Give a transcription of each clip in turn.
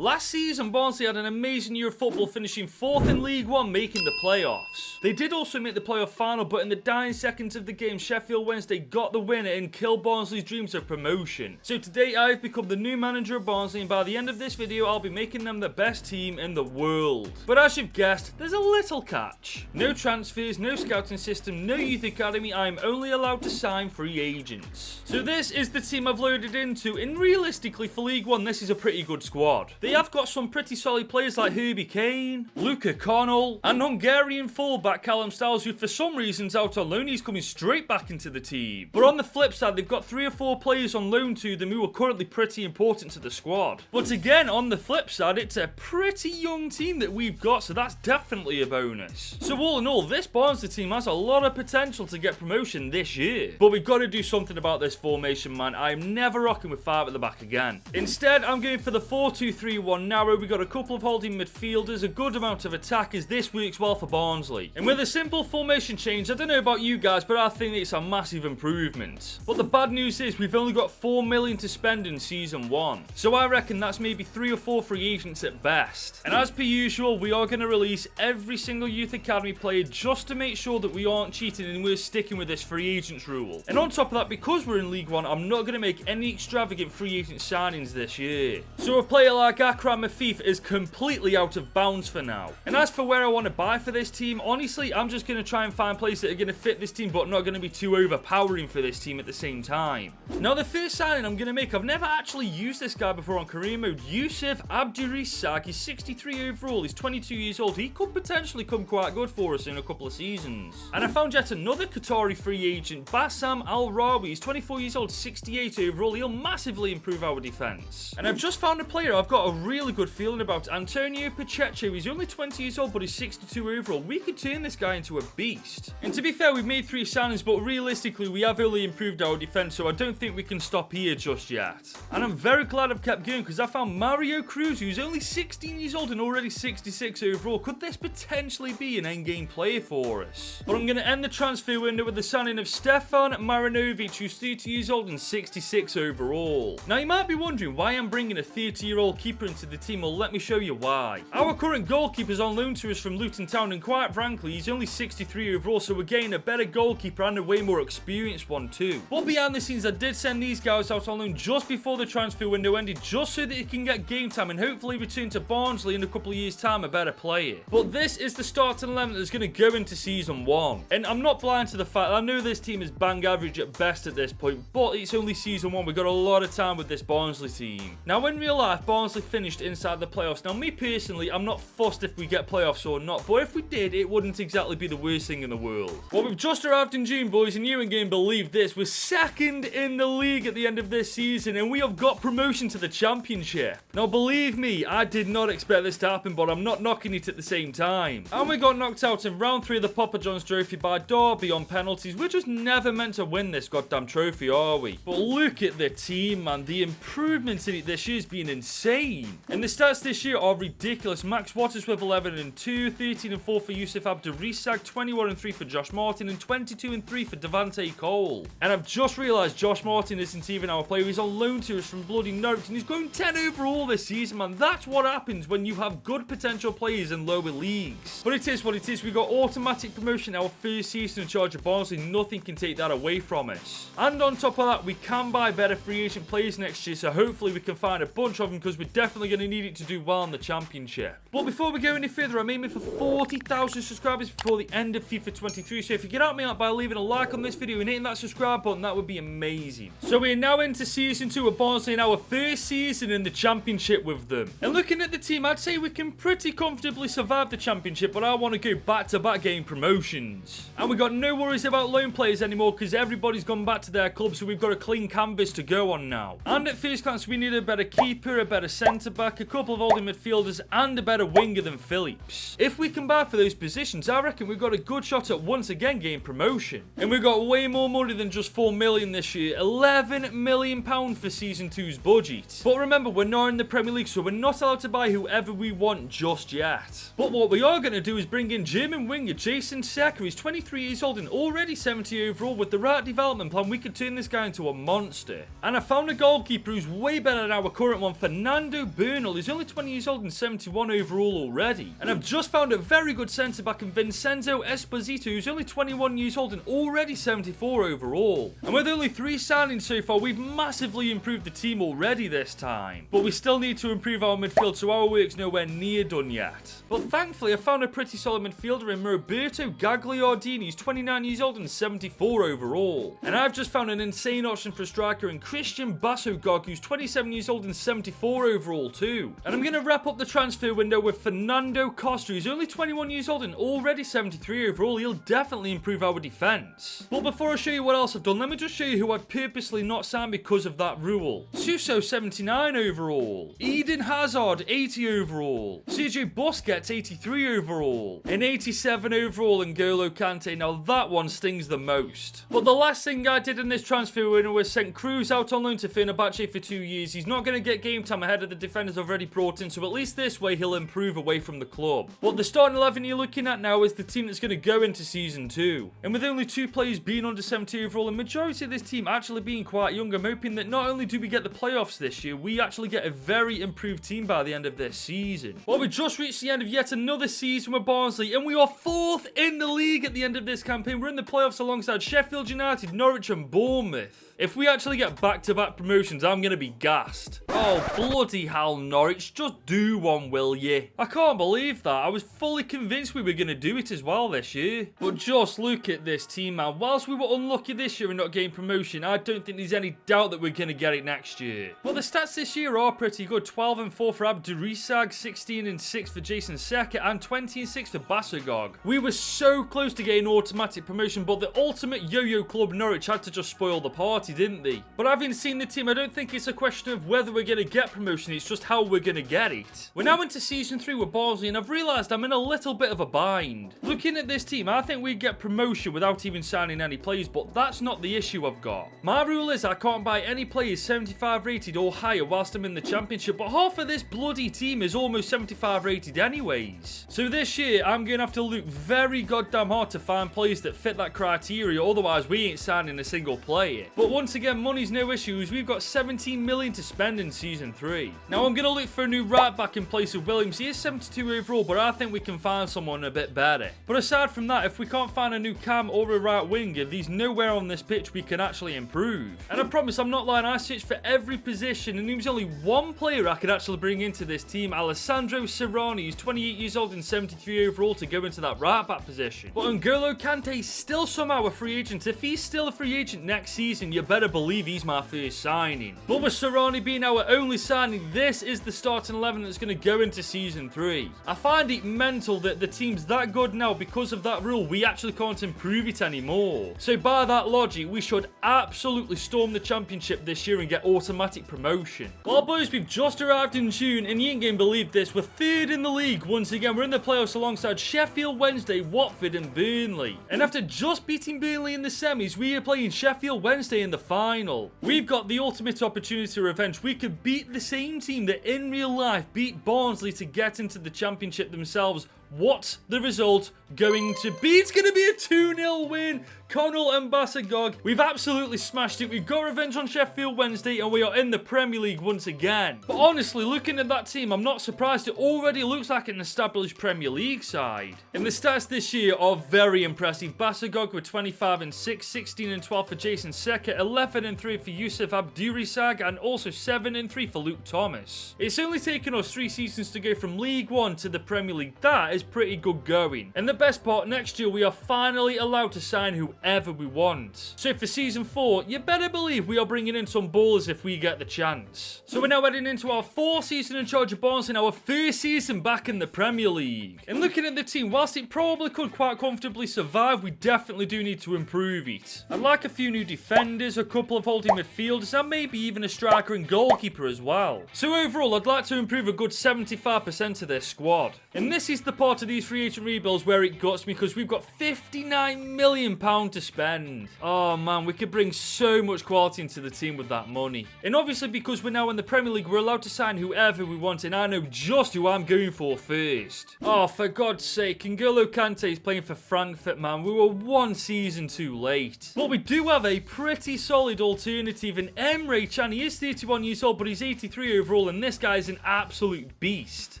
Last season, Barnsley had an amazing year of football, finishing 4th in League One, making the playoffs. They did also make the playoff final, but in the dying seconds of the game, Sheffield Wednesday got the winner and killed Barnsley's dreams of promotion. So today, I've become the new manager of Barnsley, and by the end of this video, I'll be making them the best team in the world. But as you've guessed, there's a little catch. No transfers, no scouting system, no youth academy. I'm only allowed to sign free agents. So this is the team I've loaded into, and realistically for League One, this is a pretty good squad. They have got some pretty solid players like Herbie Kane, Luca Connell, and Hungarian fullback Callum Styles, who for some reason's out on loan. He's coming straight back into the team. But on the flip side, they've got 3 or 4 players on loan to them who are currently pretty important to the squad. But again, on the flip side, it's a pretty young team that we've got, so that's definitely a bonus. So all in all, this Barnsley team has a lot of potential to get promotion this year. But we've got to do something about this formation, man. I'm never rocking with 5 at the back again. Instead, I'm going for the 4-2-3-1 narrow. We got a couple of holding midfielders, a good amount of attackers. This works well for Barnsley. And with a simple formation change, I don't know about you guys, but I think it's a massive improvement. But the bad news is we've only got 4 million to spend in season 1. So I reckon that's maybe 3 or 4 free agents at best. And as per usual, we are going to release every single youth academy player just to make sure that we aren't cheating and we're sticking with this free agents rule. And on top of that, because we're in League One, I'm not going to make any extravagant free agent signings this year. So a player like Akram Afif is completely out of bounds for now. And as for where I want to buy for this team, honestly, I'm just going to try and find players that are going to fit this team but not going to be too overpowering for this team at the same time. Now the first signing I'm going to make, I've never actually used this guy before on career mode. Yusuf Abdurisak. He's 63 overall, he's 22 years old. He could potentially come quite good for us in a couple of seasons. And I found yet another Qatari free agent, Bassam Al-Rawi. He's 24 years old, 68 overall. He'll massively improve our defense. And I've just found a player I've got a really good feeling about, Antonio Pacheco. He's only 20 years old, but he's 62 overall. We could turn this guy into a beast. And to be fair, we've made 3 signings, but realistically, we have only improved our defense, so I don't think we can stop here just yet. And I'm very glad I've kept going, because I found Mario Cruz, who's only 16 years old and already 66 overall. Could this potentially be an endgame player for us? But I'm going to end the transfer window with the signing of Stefan Marinovic, who's 30 years old and 66 overall. Now, you might be wondering why I'm bringing a 30-year-old keeper into the team. Well, let me show you why. Our current goalkeeper's on loan to us from Luton Town, and quite frankly, he's only 63 overall, so we're getting a better goalkeeper and a way more experienced one too. But behind the scenes, I did send these guys out on loan just before the transfer window ended, just so that he can get game time and hopefully return to Barnsley in a couple of years' time a better player. But this is the starting 11 that's going to go into season 1. And I'm not blind to the fact I know this team is bang average at best at this point, but it's only season 1. We've got a lot of time with this Barnsley team. Now, in real life, Barnsley finished inside the playoffs. Now, me personally, I'm not fussed if we get playoffs or not, but if we did, it wouldn't exactly be the worst thing in the world. Well, we've just arrived in June, boys, and you ain't believe this. We're 2nd in the league at the end of this season, and we have got promotion to the championship. Now, believe me, I did not expect this to happen, but I'm not knocking it at the same time. And we got knocked out in round 3 of the Papa John's Trophy by Derby on penalties. We're just never meant to win this goddamn trophy, are we? But look at the team, man. The improvements in it this year has been insane. And the stats this year are ridiculous. Max Waters with 11 and 2, 13 and 4 for Yusuf Abdurisak, 21 and 3 for Josh Martin, and 22 and 3 for Devante Cole. And I've just realised Josh Martin isn't even our player. He's on loan to us from bloody Norwich, and he's going 10 overall this season, man. That's what happens when you have good potential players in lower leagues. But it is what it is. We got automatic promotion our first season in charge of Barnsley. Nothing can take that away from us. And on top of that, we can buy better free agent players next year, so hopefully we can find a bunch of them, because we're definitely going to need it to do well in the championship. But before we go any further, I'm aiming for 40,000 subscribers before the end of FIFA 23, so if you could help me out by leaving a like on this video and hitting that subscribe button, that would be amazing. So we're now into season 2 of Barnsley, and our first season in the championship with them. And looking at the team, I'd say we can pretty comfortably survive the championship, but I want to go back-to-back game promotions. And we got no worries about loan players anymore, because everybody's gone back to their club, so we've got a clean canvas to go on now. And at first glance, we need a better keeper, a better centre-back, a couple of holding midfielders, and a better winger than Phillips. If we can buy for those positions, I reckon we've got a good shot at once again getting promotion. And we've got way more money than just 4 million this year, £11 million for season 2's budget. But remember, we're not in the Premier League, so we're not allowed to buy whoever we want just yet. But what we are going to do is bring in German winger Jason Secker. He's 23 years old and already 70 overall. With the right development plan, we could turn this guy into a monster. And I found a goalkeeper who's way better than our current one, Fernando of Burnley, who's only 20 years old and 71 overall already. And I've just found a very good centre-back in Vincenzo Esposito, who's only 21 years old and already 74 overall. And with only 3 signings so far, we've massively improved the team already this time. But we still need to improve our midfield, so our work's nowhere near done yet. But thankfully, I found a pretty solid midfielder in Roberto Gagliardini, who's 29 years old and 74 overall. And I've just found an insane option for a striker in Christian Basogog, who's 27 years old and 74 overall too. And I'm going to wrap up the transfer window with Fernando Costa, who's only 21 years old and already 73 overall. He'll definitely improve our defense. But before I show you what else I've done, let me just show you who I've purposely not signed because of that rule. Suso, 79 overall. Eden Hazard, 80 overall. Sergio Busquets, 83 overall. And 87 overall in N'Golo Kante. Now that one stings the most. But the last thing I did in this transfer window was sent Cruz out on loan to Fenerbahce for 2 years. He's not going to get game time ahead of the defenders already brought in, so at least this way he'll improve away from the club. But the starting 11 you're looking at now is the team that's going to go into Season 2. And with only 2 players being under 70 overall, and majority of this team actually being quite young, I'm hoping that not only do we get the playoffs this year, we actually get a very improved team by the end of this season. Well, we just reached the end of yet another season with Barnsley, and we are 4th in the league at the end of this campaign. We're in the playoffs alongside Sheffield United, Norwich and Bournemouth. If we actually get back-to-back promotions, I'm going to be gassed. Oh, bloody hell, Norwich. Just do one, will ye? I can't believe that. I was fully convinced we were going to do it as well this year. But just look at this team, man. Whilst we were unlucky this year and not getting promotion, I don't think there's any doubt that we're going to get it next year. But the stats this year are pretty good. 12 and 4 for Abdurisag, 16 and 6 for Jason Seka, and 20 and 6 for Basagog. We were so close to getting automatic promotion, but the ultimate yo-yo club Norwich had to just spoil the party, didn't they? But having seen the team, I don't think it's a question of whether we're going to get promotion, it's just how we're going to get it. We're now into Season 3 with Barnsley, and I've realised I'm in a little bit of a bind. Looking at this team, I think we'd get promotion without even signing any players, but that's not the issue I've got. My rule is I can't buy any players 75 rated or higher whilst I'm in the Championship, but half of this bloody team is almost 75 rated anyways. So this year, I'm going to have to look very goddamn hard to find players that fit that criteria, otherwise we ain't signing a single player. But once again, money's no issue, as we've got 17 million to spend in Season 3. Now I'm going to look for a new right back in place of Williams. He is 72 overall, but I think we can find someone a bit better. But aside from that, if we can't find a new cam or a right winger, there's nowhere on this pitch we can actually improve. And I promise, I'm not lying, I searched for every position and there was only one player I could actually bring into this team, Alessandro Serrani. He's 28 years old and 73 overall to go into that right back position. But N'Golo Kante is still somehow a free agent. If he's still a free agent next season, you better believe he's my first signing. But with Serrani being our only signing, this is the starting 11 that's going to go into Season 3. I find it mental that the team's that good now because of that rule. We actually can't improve it anymore. So by that logic, we should absolutely storm the Championship this year and get automatic promotion. Well, boys, we've just arrived in June, and you ain't going to believe this. We're 3rd in the league once again. We're in the playoffs alongside Sheffield Wednesday, Watford and Burnley. And after just beating Burnley in the semis, we are playing Sheffield Wednesday in the final. We've got the ultimate opportunity to revenge. We could beat the same team that in real life beat Barnsley to get into the Championship themselves. What's the result going to be? It's going to be a 2-0 win. Connell and Basagog. We've absolutely smashed it. We've got revenge on Sheffield Wednesday and we are in the Premier League once again. But honestly, looking at that team, I'm not surprised. It already looks like an established Premier League side. And the stats this year are very impressive. Basagog with 25 and 6, 16 and 12 for Jason Seka, 11 and 3 for Yusuf Abdurisag, and also 7 and 3 for Luke Thomas. It's only taken us 3 seasons to go from League 1 to the Premier League. That is pretty good going. And the best part, next year we are finally allowed to sign whoever we want. So for Season 4, you better believe we are bringing in some ballers if we get the chance. So we're now heading into our 4th season in charge of Barnsley, our 1st season back in the Premier League. And looking at the team, whilst it probably could quite comfortably survive, we definitely do need to improve it. I'd like a few new defenders, a couple of holding midfielders, and maybe even a striker and goalkeeper as well. So overall, I'd like to improve a good 75% of their squad. And this is the part part of these free agent rebuilds where it guts me because we've got £59 million to spend. Oh man, we could bring so much quality into the team with that money. And obviously because we're now in the Premier League, we're allowed to sign whoever we want, and I know just who I'm going for first. Oh, for God's sake, N'Golo Kante is playing for Frankfurt, man. We were one season too late. But we do have a pretty solid alternative in Emre Can. He is 31 years old, but he's 83 overall, and this guy's an absolute beast.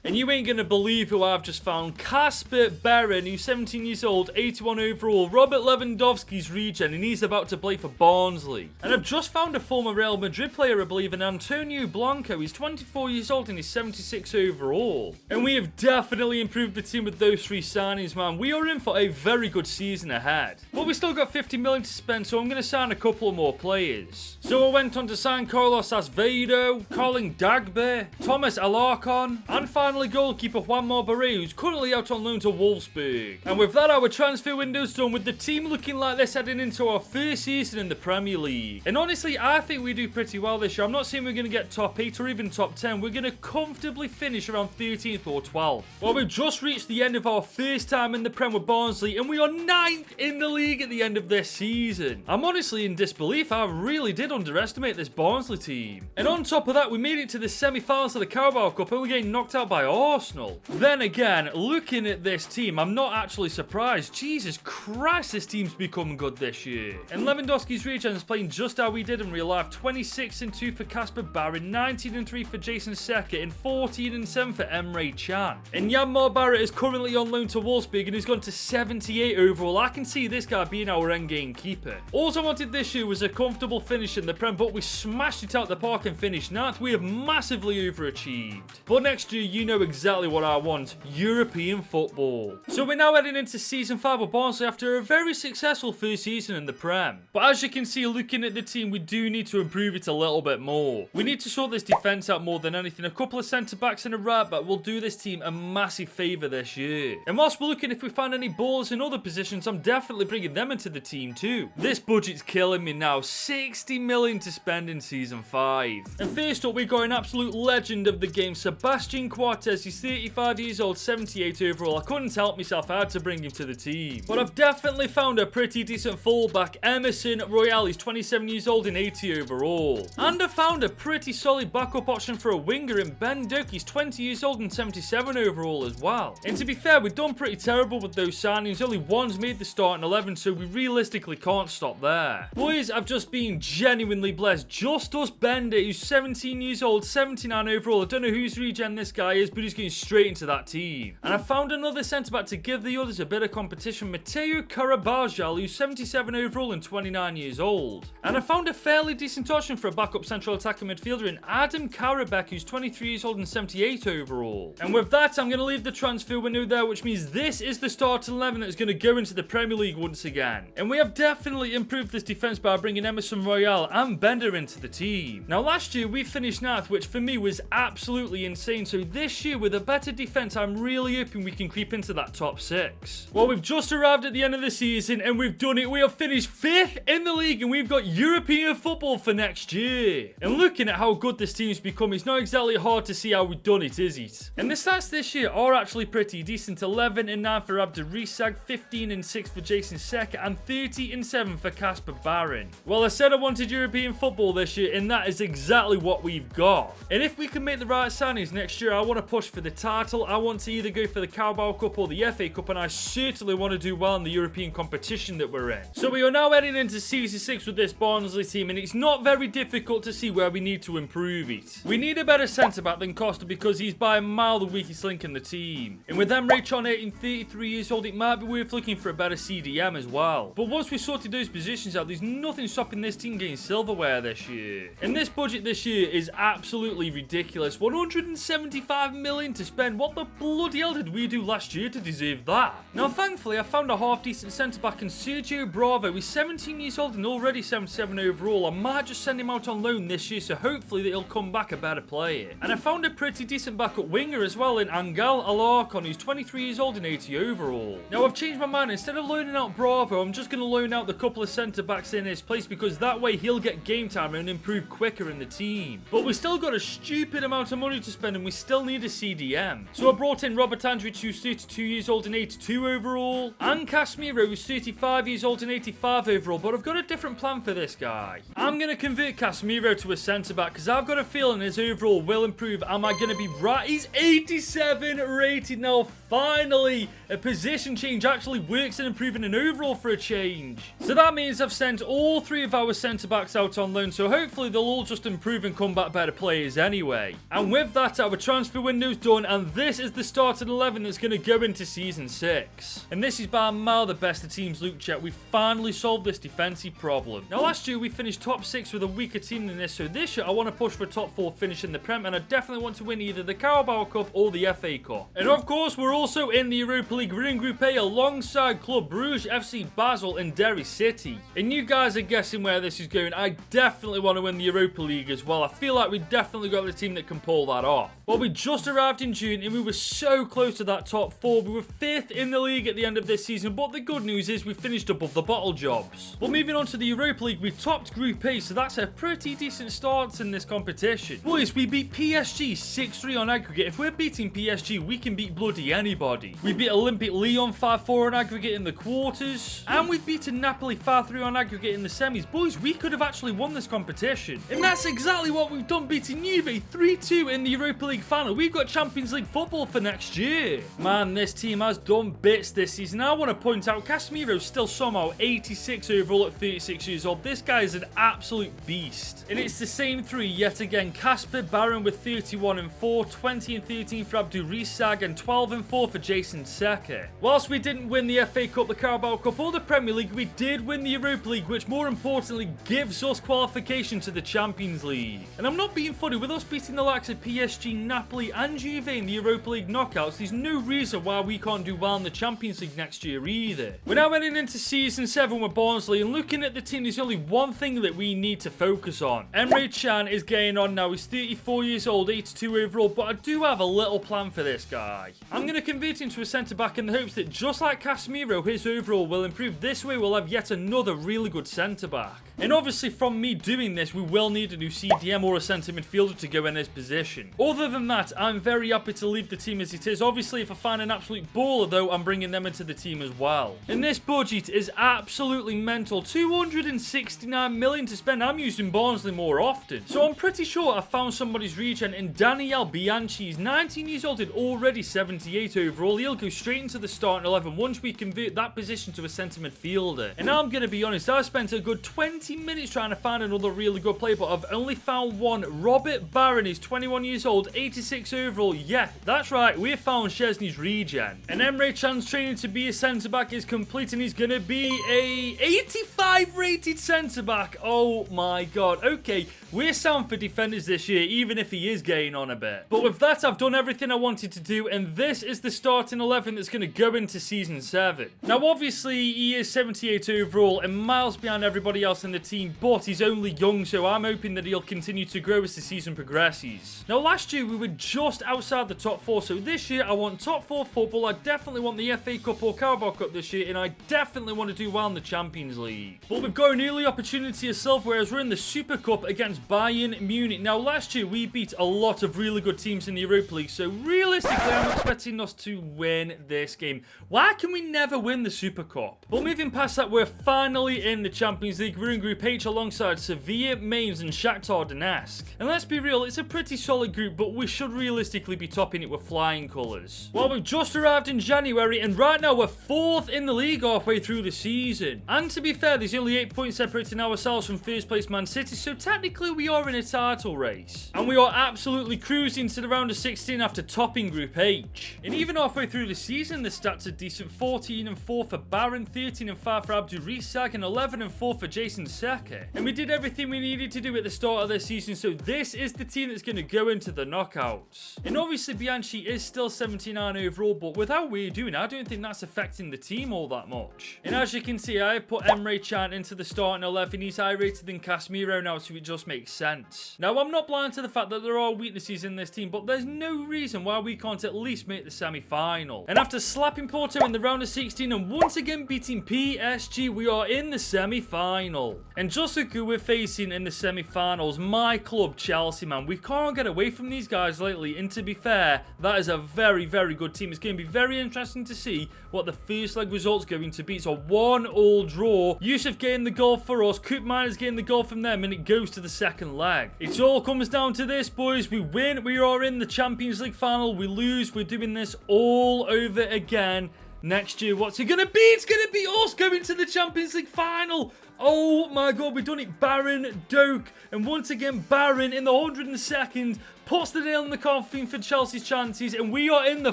And you ain't gonna believe who I've just found. Kasper Barron, who's 17 years old, 81 overall, Robert Lewandowski's regen, and he's about to play for Barnsley. And I've just found a former Real Madrid player, I believe, in Antonio Blanco. He's 24 years old and he's 76 overall. And we have definitely improved the team with those three signings, man. We are in for a very good season ahead. But we still got 50 million to spend, so I'm going to sign a couple more players. So I went on to sign Carlos Acevedo, Colin Dagbe, Thomas Alarcon, and finally goalkeeper Juan Marbury, who's currently out on loan to Wolfsburg. And with that, our transfer window's done, with the team looking like this heading into our first season in the Premier League. And honestly, I think we do pretty well this year. I'm not saying we're going to get top 8 or even top 10. We're going to comfortably finish around 13th or 12th. Well, we've just reached the end of our first time in the Prem with Barnsley, and we are 9th in the league at the end of this season. I'm honestly in disbelief. I really did underestimate this Barnsley team. And on top of that, we made it to the semi-finals of the Carabao Cup, and we're getting knocked out by Arsenal. Then again, looking at this team, I'm not actually surprised. Jesus Christ, this team's become good this year. And Lewandowski's regen is playing just how we did in real life. 26-2 for Kasper Barron, 19-3 for Jason Seka, and 14-7 for Emre Can. And Yanmar Barrett is currently on loan to Wolfsburg, and he's gone to 78 overall. I can see this guy being our endgame keeper. All I wanted this year was a comfortable finish in the Prem, but we smashed it out the park and finished 9th. We have massively overachieved. But next year, you know exactly what I want: European football. So we're now heading into season 5 of Barnsley after a very successful first season in the Prem. But as you can see, looking at the team, we do need to improve it a little bit more. We need to sort this defence out more than anything. A couple of centre-backs and a right-back will do this team a massive favour this year. And whilst we're looking, if we find any ballers in other positions, I'm definitely bringing them into the team too. This budget's killing me now. 60 million to spend in season 5. And first up, we got an absolute legend of the game, Sebastian Cortez. He's 35 years old, 78 overall. I couldn't help myself, I had to bring him to the team. But I've definitely found a pretty decent fullback, Emerson Royale. He's 27 years old and 80 overall. And I found a pretty solid backup option for a winger in Ben Doak. He's 20 years old and 77 overall as well. And to be fair, we've done pretty terrible with those signings. Only one's made the starting 11, so we realistically can't stop there. Boys, I've just been genuinely blessed. Justus Bender, who's 17 years old, 79 overall. I don't know whose regen this guy is, but he's going straight into that team. And I found another centre-back to give the others a bit of competition, Mateo Carabajal, who's 77 overall and 29 years old. And I found a fairly decent option for a backup central attacking midfielder in Adam Karabek, who's 23 years old and 78 overall. And with that, I'm going to leave the transfer window there, which means this is the starting 11 that's going to go into the Premier League once again. And we have definitely improved this defence by bringing Emerson Royale and Bender into the team. Now, last year we finished 9th, which for me was absolutely insane. So this year, with a better defence, I'm really hoping we can creep into that top 6. Well, we've just arrived at the end of the season and we've done it. We have finished 5th in the league and we've got European football for next year. And looking at how good this team's become, it's not exactly hard to see how we've done it, is it? And the stats this year are actually pretty decent. 11-9 for Abder Risag, 15-6 for Jason Seka, and 30-7 for Kasper Barron. Well, I said I wanted European football this year, and that is exactly what we've got. And if we can make the right signings next year, I want to push for the title. I want to either go for the Carabao Cup or the FA Cup, and I certainly want to do well in the European competition that we're in. So we are now heading into season 6 with this Barnsley team, and it's not very difficult to see where we need to improve it. We need a better centre-back than Costa because he's by a mile the weakest link in the team. And with Emre Can 33 years old, it might be worth looking for a better CDM as well. But once we sorted those positions out, there's nothing stopping this team getting silverware this year. And this budget this year is absolutely ridiculous. 175 million to spend. What the bloody hell did we do last year to deserve that? Now, thankfully, I found a half-decent centre-back in Sergio Bravo. He's 17 years old and already 77 overall. I might just send him out on loan this year, so hopefully that he'll come back a better player. And I found a pretty decent backup winger as well in Angel Alarcon, who's 23 years old and 80 overall. Now, I've changed my mind. Instead of loaning out Bravo, I'm just going to loan out the couple of centre-backs in his place because that way he'll get game time and improve quicker in the team. But we still got a stupid amount of money to spend and we still need a CDM. So I brought in Robert Mandzukic, who's 32 years old and 82 overall. And Casemiro, who's 35 years old and 85 overall. But I've got a different plan for this guy. I'm going to convert Casemiro to a centre-back because I've got a feeling his overall will improve. Am I going to be right? He's 87 rated now. Finally, a position change actually works in improving an overall for a change. So that means I've sent all 3 of our centre-backs out on loan. So hopefully they'll all just improve and come back better players anyway. And with that, our transfer window's done. And this is the starting 11 that's going to go into Season 6. And this is by a mile the best the team's looked yet. We finally solved this defensive problem. Now, last year we finished top 6 with a weaker team than this. So this year I want to push for a top 4 finish in the Prem. And I definitely want to win either the Carabao Cup or the FA Cup. And of course, we're also in the Europa League. We're in Group A alongside Club Brugge, FC Basel and Derry City. And you guys are guessing where this is going. I definitely want to win the Europa League as well. I feel like we definitely got the team that can pull that off. Well, we just arrived in June and we were so close to that top 4. We were 5th in the league at the end of this season, but the good news is we finished above the bottle jobs. But moving on to the Europa League, we topped Group A, so that's a pretty decent start in this competition. Boys, we beat PSG 6-3 on aggregate. If we're beating PSG, we can beat bloody anybody. We beat Olympic Lyon 5-4 on aggregate in the quarters, and we've beaten Napoli 5-3 on aggregate in the semis. Boys, we could have actually won this competition. And that's exactly what we've done, beating Juve 3-2 in the Europa League final. We've got Champions League football for next year. Man, this team has done bits this season. I want to point out, Casemiro's still somehow 86 overall at 36 years old. This guy is an absolute beast. And it's the same 3 yet again. Casper Barron with 31 and 4, 20 and 13 for Abdul Risag, and 12 and 4 for Jason Seke. Whilst we didn't win the FA Cup, the Carabao Cup or the Premier League, we did win the Europa League, which more importantly gives us qualification to the Champions League. And I'm not being funny, with us beating the likes of PSG, Napoli and Juve in the Europa League knockouts, there's no reason why we can't do well in the Champions League next year either. We're now heading into Season 7 with Barnsley, and looking at the team, there's only one thing that we need to focus on. Emre Can is getting on now. He's 34 years old, 82 overall, but I do have a little plan for this guy. I'm going to convert him to a centre-back in the hopes that just like Casemiro, his overall will improve. This way we'll have yet another really good centre-back. And obviously from me doing this, we will need a new CDM or a centre midfielder to go in this position. Other than that, I'm very happy to leave the team as it is. Obviously, if I find an absolute baller though, I'm bringing them into the team as well. And this budget is absolutely mental. 269 million to spend. I'm using Barnsley more often. So I'm pretty sure I found somebody's regen in Daniel Bianchi. He's 19 years old and already 78 overall. He'll go straight into the starting 11 once we convert that position to a centre midfielder. And I'm going to be honest, I spent a good 20 minutes trying to find another really good player, but I've only found one. Robert Barron is 21 years old, 86 overall. Yeah, that's right, we have found Szczesny's regen. And Emre Can's training to be a centre-back is complete, and he's going to be a 85 rated centre-back. Oh my god. Okay, we're sound for defenders this year, even if he is getting on a bit. But with that, I've done everything I wanted to do, and this is the starting 11 that's going to go into Season 7. Now, obviously, he is 78 overall and miles behind everybody else in the team, but he's only young, so I'm hoping that he'll continue to grow as the season progresses. Now, last year, we were just outside the top 4, so this year, I want top 4 football. I definitely want the FA Cup or Carabao Cup this year, and I definitely want to do well in the Champions League. But we've got an early opportunity of silverware as we're in the Super Cup against Bayern Munich. Now, last year, we beat a lot of really good teams in the Europa League, so realistically, I'm expecting us to win this game. Why can we never win the Super Cup? But moving past that, we're finally in the Champions League. We're in Group H alongside Sevilla, Mainz and Shakhtar Donetsk. And let's be real, it's a pretty solid group, but we should realistically be topping it with flying colours. Well, we've just arrived in January, and right now we're 4th in the league halfway through the season. And to be fair, there's only 8 points separating ourselves from first place Man City, so technically we are in a title race. And we are absolutely cruising to the round of 16 after topping Group H. And even halfway through the season, the stats are decent. 14 and 4 for Barron, 13 and 5 for Abdul Risag, and 11 and 4 for Jason Seke. And we did everything we needed to do at the start of this season, so this is the team that's going to go into the knockouts. And obviously Bianchi is still 79 overall, but with how we're doing, I don't think that's affecting the team all that much. And as you can see, I have put Emre Can into the starting 11. He's higher rated than Casemiro now, so it just makes sense. Now, I'm not blind to the fact that there are weaknesses in this team, but there's no reason why we can't at least make the semi-final. And after slapping Porto in the round of 16 and once again beating PSG, we are in the semi-final. And just look who we're facing in the semi-finals, my club Chelsea, man. We can't get away from these guys lately, and to be fair, that is a very very, very good team. It's going to be very interesting to see what the first leg result's going to be. It's a 1-1 draw. Yusuf getting the goal for us. Coop Miners getting the goal from them, and it goes to the second leg. It all comes down to this, boys. We win, we are in the Champions League final. We lose, we're doing this all over again next year. What's it going to be? It's going to be us going to the Champions League final. Oh my god, we've done it. Baron, Doak, and once again, Baron in the 102nd puts the nail in the coffin for Chelsea's chances, and we are in the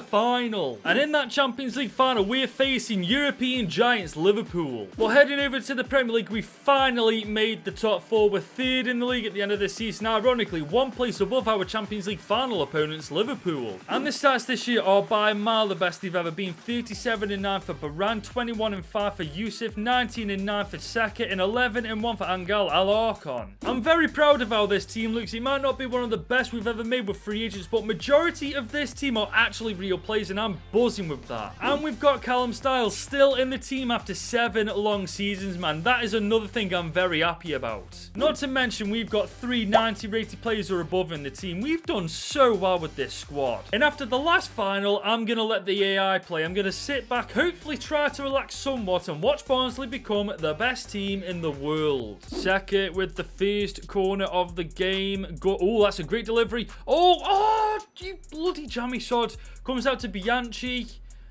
final. And in that Champions League final, we are facing European giants Liverpool. Well, heading over to the Premier League, we finally made the top 4. We're 3rd in the league at the end of this season. Ironically, 1 place above our Champions League final opponents, Liverpool. And the stats this year are by a mile the best they've ever been. 37-9 for Baran, 21-5 for Yusuf, 19-9 for Saka, and 11-1 for Angel Alarcon. I'm very proud of how this team looks. It might not be one of the best we've ever made with free agents, but majority of this team are actually real players, and I'm buzzing with that. And we've got Callum Styles still in the team after 7 long seasons, man. That is another thing I'm very happy about. Not to mention, we've got 3 90 rated players or above in the team. We've done so well with this squad. And after the last final, I'm going to let the AI play. I'm going to sit back, hopefully try to relax somewhat, and watch Barnsley become the best team in the world. Saka with the first corner of the game. Oh, that's a great delivery. Oh, you bloody jammy sod. Comes out to Bianchi.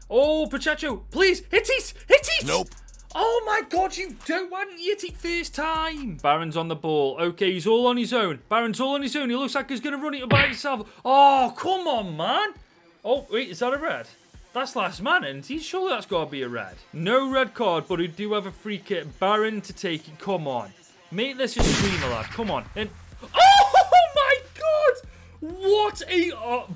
Oh, Pacheco, please, hit it, hit it. Nope. Oh my god, you don't want to hit it first time. Baron's on the ball. Okay, he's all on his own. Baron's all on his own. He looks like he's going to run it by himself. Oh, come on, man. Oh, wait, is that a red? That's last man, isn't he? Surely that's got to be a red. No red card, but we do have a free kick. Baron to take it. Come on. Make this a screamer, lad. Come on. And oh my god! What a...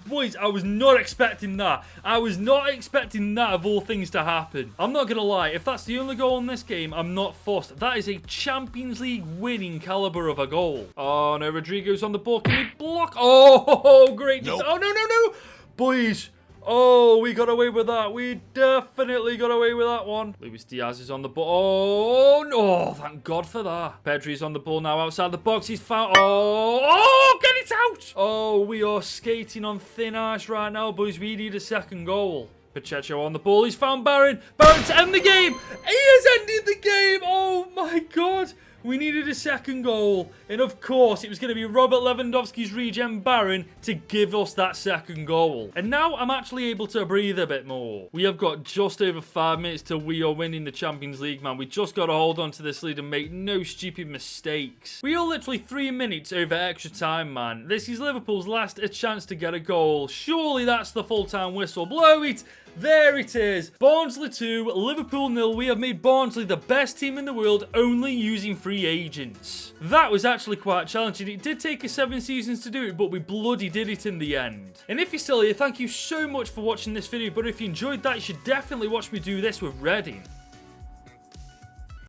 boys, I was not expecting that. I was not expecting that of all things to happen. I'm not going to lie. If that's the only goal in this game, I'm not fussed. That is a Champions League winning caliber of a goal. Oh, no. Rodrigo's on the ball. Can he block? Oh, great. Nope. Oh, no. Boys. Oh, we got away with that. We definitely got away with that one. Luis Diaz is on the ball. Oh, no. Thank God for that. Pedri's on the ball now outside the box. He's found. Oh, get it out. Oh, we are skating on thin ice right now, boys. We need a second goal. Pacheco on the ball. He's found Baron. Baron to end the game. He has ended the game. Oh, my God. We needed a second goal, and of course, it was going to be Robert Lewandowski's regen Baron to give us that second goal. And now I'm actually able to breathe a bit more. We have got just over 5 minutes till we are winning the Champions League, man. We just got to hold on to this lead and make no stupid mistakes. We are literally 3 minutes over extra time, man. This is Liverpool's last chance to get a goal. Surely that's the full-time whistle. Blow it. There it is. Barnsley 2, Liverpool 0. We have made Barnsley the best team in the world only using free agents. That was actually quite challenging. It did take us 7 seasons to do it, but we bloody did it in the end. And if you're still here, thank you so much for watching this video. But if you enjoyed that, you should definitely watch me do this with Reading.